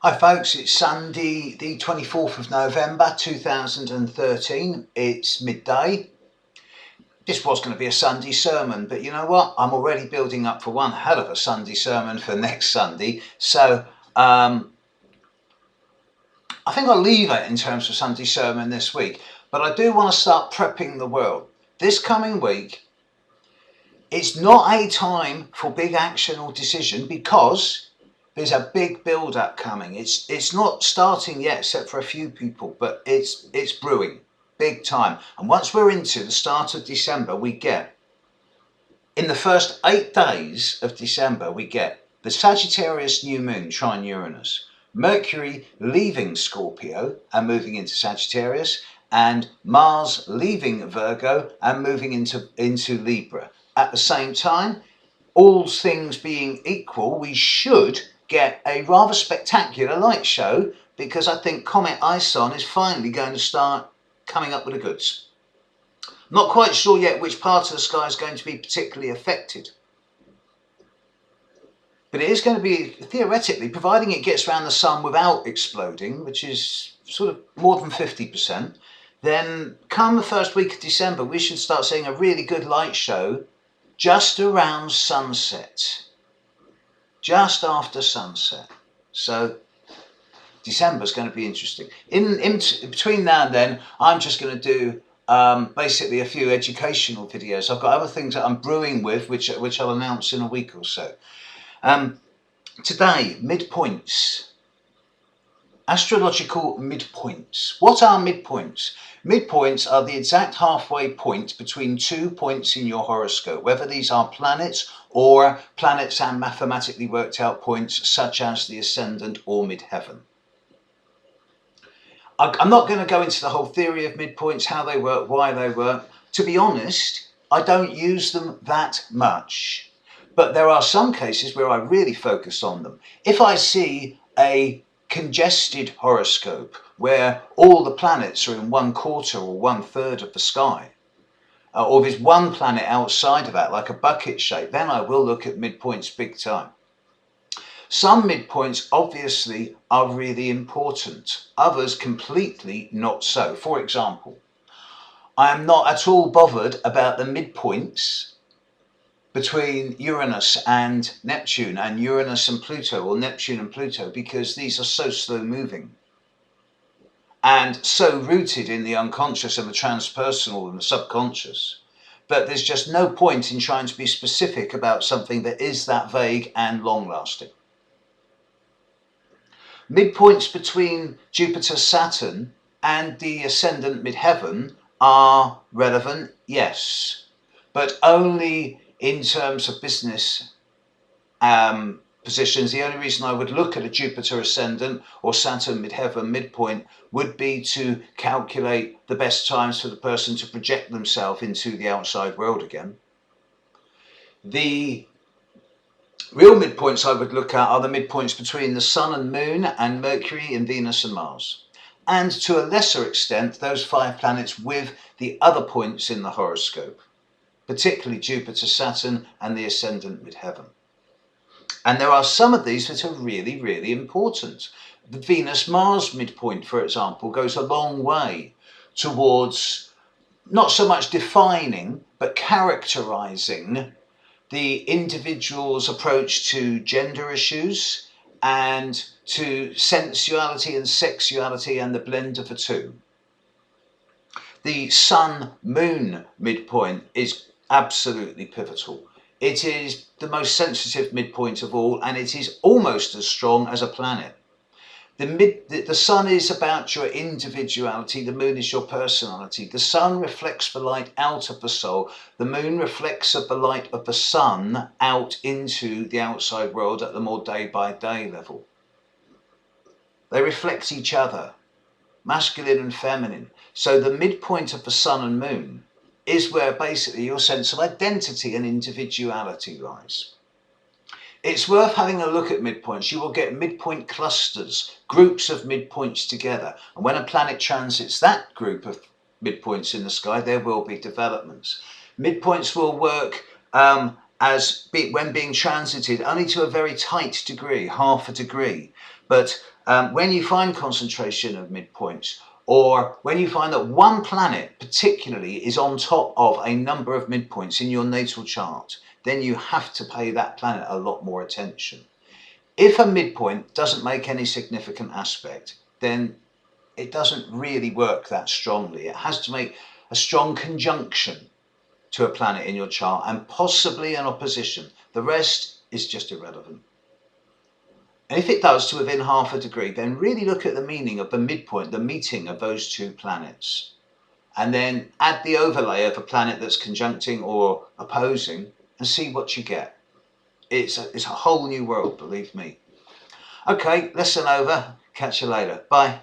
Hi folks, it's Sunday the 24th of November 2013. It's midday. This was going to be a Sunday sermon, but you know what? I'm already building up for one hell of a Sunday sermon for next Sunday. So I think I'll leave it in terms of Sunday sermon this week. But I do want to start prepping the world. This coming week, it's not a time for big action or decision because there's a big build-up coming. It's not starting yet, except for a few people, but it's brewing big time. And once we're into the start of December, we get, in the first 8 days of December, we get the Sagittarius new moon trine Uranus, Mercury leaving Scorpio and moving into Sagittarius, and Mars leaving Virgo and moving into Libra. At the same time, all things being equal, we should get a rather spectacular light show because I think Comet Ison is finally going to start coming up with the goods. Not quite sure yet which part of the sky is going to be particularly affected. But it is going to be, theoretically, providing it gets around the sun without exploding, which is sort of more than 50%, then come the first week of December, we should start seeing a really good light show just around sunset. Just after sunset. So December's going to be interesting. In between now and then, I'm just going to do basically a few educational videos. I've got other things that I'm brewing with, which I'll announce in a week or so. Today, midpoints. Astrological midpoints. What are midpoints? Midpoints are the exact halfway point between 2 points in your horoscope, whether these are planets or planets and mathematically worked out points such as the ascendant or midheaven. I'm not going to go into the whole theory of midpoints, how they work, why they work. To be honest, I don't use them that much. But there are some cases where I really focus on them. If I see a congested horoscope where all the planets are in 1/4 or 1/3 of the sky, or there's one planet outside of that, like a bucket shape, then I will look at midpoints big time. Some midpoints obviously are really important, others completely not so. For example, I am not at all bothered about the midpoints between Uranus and Neptune and Uranus and Pluto, or Neptune and Pluto, because these are so slow moving and so rooted in the unconscious and the transpersonal and the subconscious that there's just no point in trying to be specific about something that is that vague and long lasting. Midpoints between Jupiter, Saturn and the ascendant midheaven are relevant, yes, but only in terms of business positions. The only reason I would look at a Jupiter ascendant or Saturn midheaven midpoint would be to calculate the best times for the person to project themselves into the outside world again. The real midpoints I would look at are the midpoints between the Sun and Moon and Mercury and Venus and Mars. And to a lesser extent, those 5 planets with the other points in the horoscope, particularly Jupiter, Saturn and the ascendant midheaven. And there are some of these that are really, really important. The Venus-Mars midpoint, for example, goes a long way towards not so much defining, but characterizing the individual's approach to gender issues and to sensuality and sexuality and the blend of the two. The Sun-Moon midpoint is absolutely pivotal. It is the most sensitive midpoint of all, and it is almost as strong as a planet. The Sun is about your individuality, the Moon is your personality. The Sun reflects the light out of the soul. The Moon reflects the light of the Sun out into the outside world at the more day-by-day level. They reflect each other, masculine and feminine. So the midpoint of the Sun and Moon is where basically your sense of identity and individuality lies. It's worth having a look at midpoints. You will get midpoint clusters, groups of midpoints together. And when a planet transits that group of midpoints in the sky, there will be developments. Midpoints will work when being transited only to a very tight degree, half a degree. But when you find concentration of midpoints, or when you find that one planet particularly is on top of a number of midpoints in your natal chart, then you have to pay that planet a lot more attention. If a midpoint doesn't make any significant aspect, then it doesn't really work that strongly. It has to make a strong conjunction to a planet in your chart and possibly an opposition. The rest is just irrelevant. And if it does to within half a degree, then really look at the meaning of the midpoint, the meeting of those two planets. And then add the overlay of a planet that's conjuncting or opposing and see what you get. It's a whole new world, believe me. Okay, lesson over. Catch you later. Bye.